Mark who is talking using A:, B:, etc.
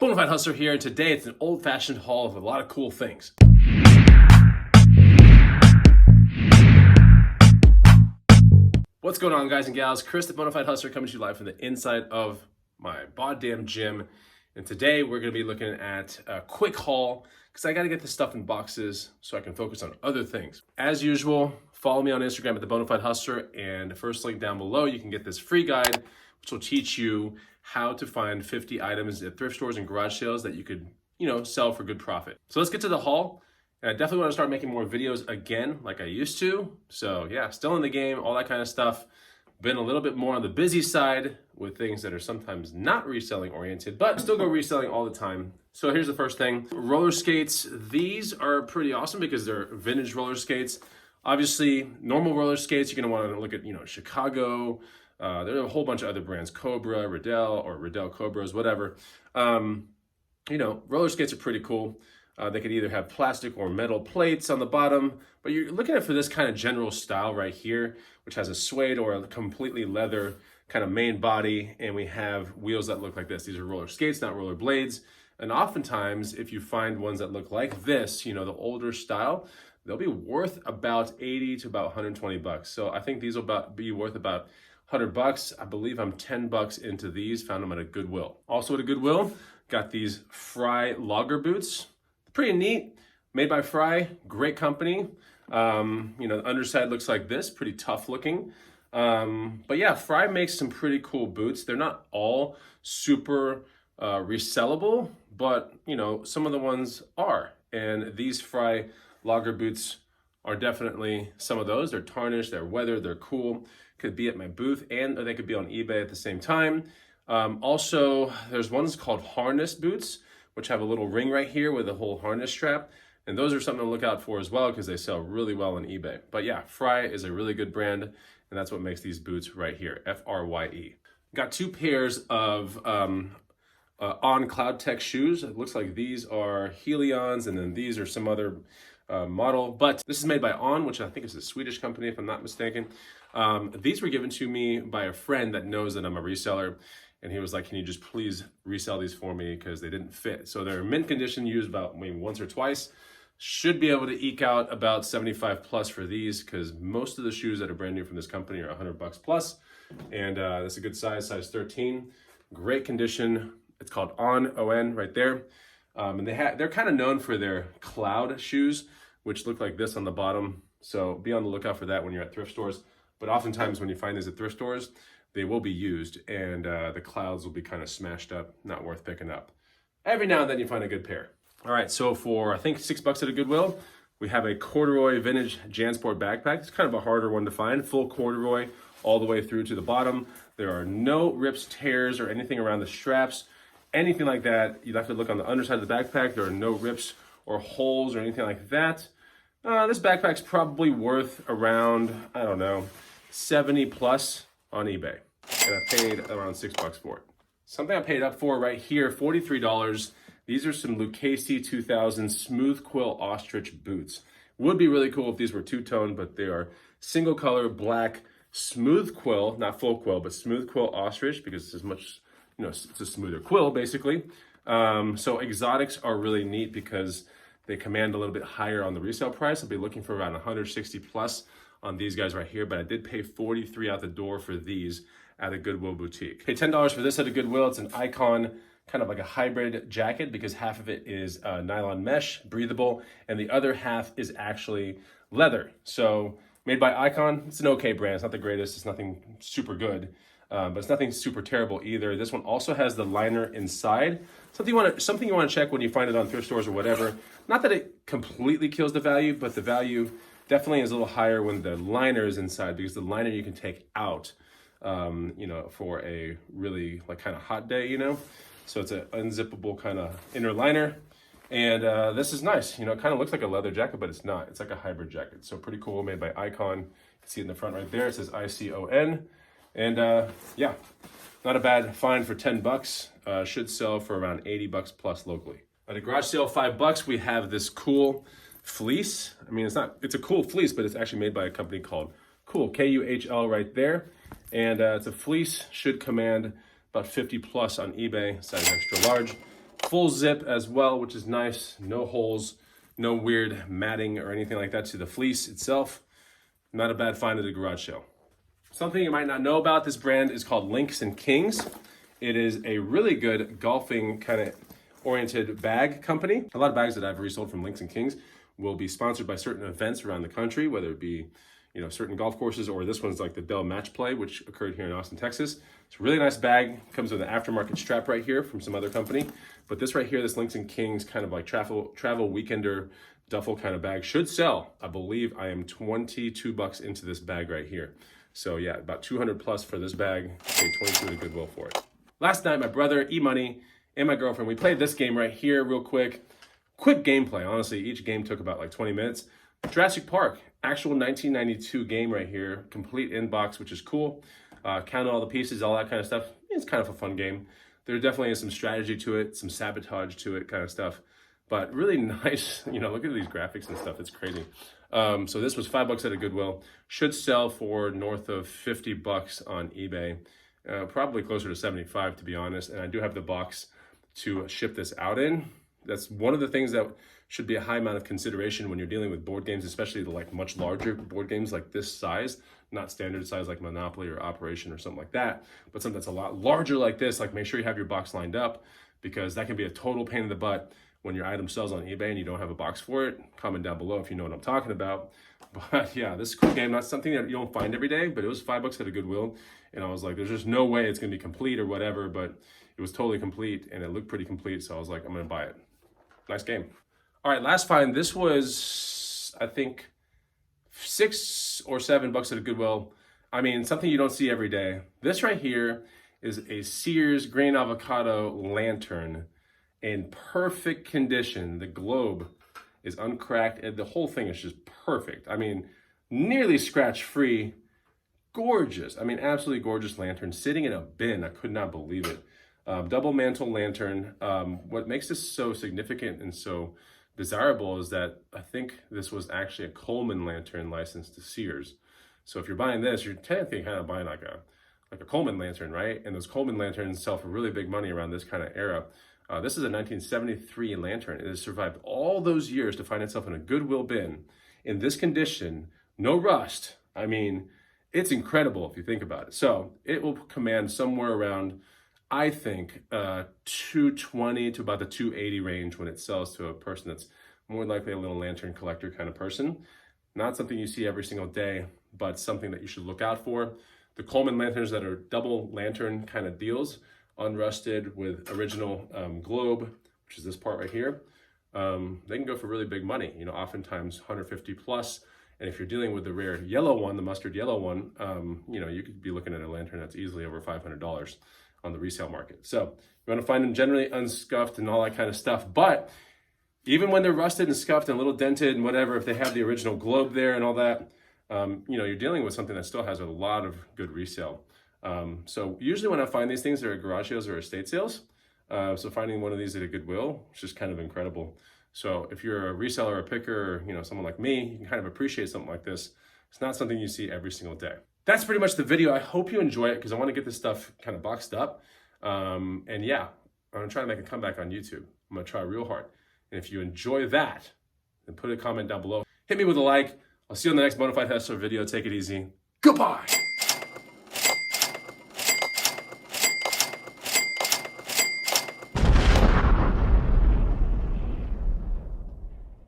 A: Bonafide Hustler here, and today it's an old-fashioned haul of a lot of cool things. What's going on, guys and gals? Chris, the Bonafide Hustler, coming to you live from the inside of my goddamn gym. And today we're going to be looking at a quick haul because I got to get this stuff in boxes so I can focus on other things. As usual, follow me on Instagram at the Bonafide Hustler, and the first link down below, you can get this free guide, which will teach you how to find 50 items at thrift stores and garage sales that you could, sell for good profit. So let's get to the haul. And I definitely want to start making more videos again like I used to. So yeah, still in the game, all that kind of stuff. Been a little bit more on the busy side with things that are sometimes not reselling oriented, but still go reselling all the time. So here's the first thing. Roller skates. These are pretty awesome because they're vintage roller skates. Obviously, normal roller skates, you're going to want to look at, Chicago. There are a whole bunch of other brands, Cobra, Riddell, or Riddell Cobras, whatever. Roller skates are pretty cool. They could either have plastic or metal plates on the bottom, but you're looking at for this kind of general style right here, which has a suede or a completely leather kind of main body, and we have wheels that look like this. These are roller skates, not roller blades. And oftentimes, if you find ones that look like this, the older style, they'll be worth about 80 to about 120 bucks. So I think these will be worth about 100 bucks. I believe I'm 10 bucks into these, found them at a Goodwill. Also at a Goodwill, got these Fry logger boots. Pretty neat, made by Fry, great company. The underside looks like this, pretty tough looking. But yeah, Fry makes some pretty cool boots. They're not all super resellable, but some of the ones are. And these Fry logger boots are definitely some of those. They're tarnished, they're weathered, they're cool. Could be at my booth, and they could be on eBay at the same time. Also, there's ones called harness boots, which have a little ring right here with a whole harness strap. And those are something to look out for as well because they sell really well on eBay. But yeah, Fry is a really good brand, and that's what makes these boots right here, F-R-Y-E. Got two pairs of On Cloud Tech shoes. It looks like these are Helions, and then these are some other model. But this is made by On, which I think is a Swedish company, if I'm not mistaken. These were given to me by a friend that knows that I'm a reseller. And he was like, can you just please resell these for me because they didn't fit. So they're mint condition, used about maybe once or twice. Should be able to eke out about 75 plus for these because most of the shoes that are brand new from this company are 100 bucks plus. And that's a good size 13. Great condition. It's called On, O-N, right there. And they're kind of known for their cloud shoes, which look like this on the bottom. So be on the lookout for that when you're at thrift stores. But oftentimes when you find these at thrift stores, they will be used, and the clouds will be kind of smashed up, not worth picking up. Every now and then you find a good pair. All right, so for I think $6 at a Goodwill, we have a Corduroy vintage Jansport backpack. It's kind of a harder one to find, full corduroy all the way through to the bottom. There are no rips, tears, or anything around the straps, anything like that. You'd have to look on the underside of the backpack. There are no rips or holes or anything like that. This backpack's probably worth around, 70 plus on eBay, and I paid around $6 for it. Something I paid up for right here, $43. These are some Lucchese 2000 smooth quill ostrich boots. Would be really cool if these were two-tone, but they are single color black smooth quill, not full quill, but smooth quill ostrich because it's as much, it's a smoother quill basically. So exotics are really neat because they command a little bit higher on the resale price. I'll be looking for around 160 plus on these guys right here, but I did pay $43 out the door for these at a Goodwill boutique. Paid $10 for this at a Goodwill. It's an Icon, kind of like a hybrid jacket because half of it is nylon mesh, breathable, and the other half is actually leather. So made by Icon, it's an okay brand. It's not the greatest, it's nothing super good, but it's nothing super terrible either. This one also has the liner inside. Something you want to check when you find it on thrift stores or whatever. Not that it completely kills the value, but the value definitely is a little higher when the liner is inside because the liner you can take out, for a really kind of hot day, So it's an unzippable kind of inner liner. And this is nice. It kind of looks like a leather jacket, but it's not. It's like a hybrid jacket. So pretty cool, made by Icon. You can see it in the front right there. It says ICON. And yeah, not a bad find for 10 bucks. Should sell for around 80 bucks plus locally. At a garage sale, $5, we have this cool fleece. I mean, it's a cool fleece, but it's actually made by a company called Cool, K-U-H-L right there. And it's a fleece, should command about 50 plus on eBay, size extra large. full zip as well, which is nice. No holes, no weird matting or anything like that to the fleece itself. Not a bad find at a garage sale. Something you might not know about this brand is called Links and Kings. It is a really good golfing kind of oriented bag company. A lot of bags that I've resold from Links and Kings will be sponsored by certain events around the country, whether it be, you know, certain golf courses, or this one's like the Dell Match Play, which occurred here in Austin, Texas. It's a really nice bag. Comes with an aftermarket strap right here from some other company. But this right here, this Links and Kings kind of like travel weekender duffel kind of bag should sell. I believe I am $22 into this bag right here. So yeah, about 200 plus for this bag. Paid 22 at a Goodwill for it. Last night, my brother, E-Money, and my girlfriend, we played this game right here real quick. Quick gameplay, honestly. Each game took about like 20 minutes. Jurassic Park, actual 1992 game right here. Complete inbox, which is cool. Count all the pieces, all that kind of stuff. It's kind of a fun game. There definitely is some strategy to it, some sabotage to it kind of stuff. But really nice, you know, look at these graphics and stuff. It's crazy. So this was $5 at a Goodwill. Should sell for north of $50 on eBay. Probably closer to 75 to be honest. And I do have the box to ship this out in. That's one of the things that should be a high amount of consideration when you're dealing with board games, especially the like much larger board games like this size, not standard size like Monopoly or Operation or something like that, but something that's a lot larger like this. Like make sure you have your box lined up, because that can be a total pain in the butt when your item sells on eBay and you don't have a box for it. Comment down below if you know what I'm talking about. But yeah, this is a cool game, not something that you don't find every day, but it was $5 at a Goodwill. And I was like, there's just no way it's gonna be complete or whatever, but it was totally complete and it looked pretty complete. So I was like, I'm gonna buy it. Nice game. All right, last find. This was, I think, $6 or $7 at a Goodwill. I mean, something you don't see every day. This right here is a Sears grain avocado lantern in perfect condition. The globe is uncracked and the whole thing is just perfect. I mean, nearly scratch free. Gorgeous. I mean, absolutely gorgeous lantern sitting in a bin. I could not believe it. Double mantle lantern. What makes this so significant and so desirable is that I think this was actually a Coleman lantern licensed to Sears. So if you're buying this, you're technically kind of buying like a Coleman lantern, right? And those Coleman lanterns sell for really big money around this kind of era. This is a 1973 lantern. It has survived all those years to find itself in a Goodwill bin in this condition, no rust. I mean, it's incredible if you think about it. So it will command somewhere around, I think, 220 to about the 280 range when it sells to a person that's more likely a little lantern collector kind of person. Not something you see every single day, but something that you should look out for. The Coleman lanterns that are double lantern kind of deals, unrusted with original globe, which is this part right here, they can go for really big money, you know, oftentimes 150 plus. And if you're dealing with the rare yellow one, the mustard yellow one, you know, you could be looking at a lantern that's easily over $500 on the resale market. So you want to find them generally unscuffed and all that kind of stuff. But even when they're rusted and scuffed and a little dented and whatever, if they have the original globe there and all that, you know, you're dealing with something that still has a lot of good resale. So usually when I find these things, they're at garage sales or estate sales. So finding one of these at a Goodwill is just kind of incredible. So if you're a reseller or a picker, or, you know, someone like me, you can kind of appreciate something like this. It's not something you see every single day. That's pretty much the video. I hope you enjoy it because I want to get this stuff kind of boxed up. And yeah, I'm gonna try to make a comeback on YouTube. I'm gonna try real hard. And if you enjoy that, then put a comment down below. Hit me with a like. I'll see you on the next Bonafide Hustler video. Take it easy. Goodbye.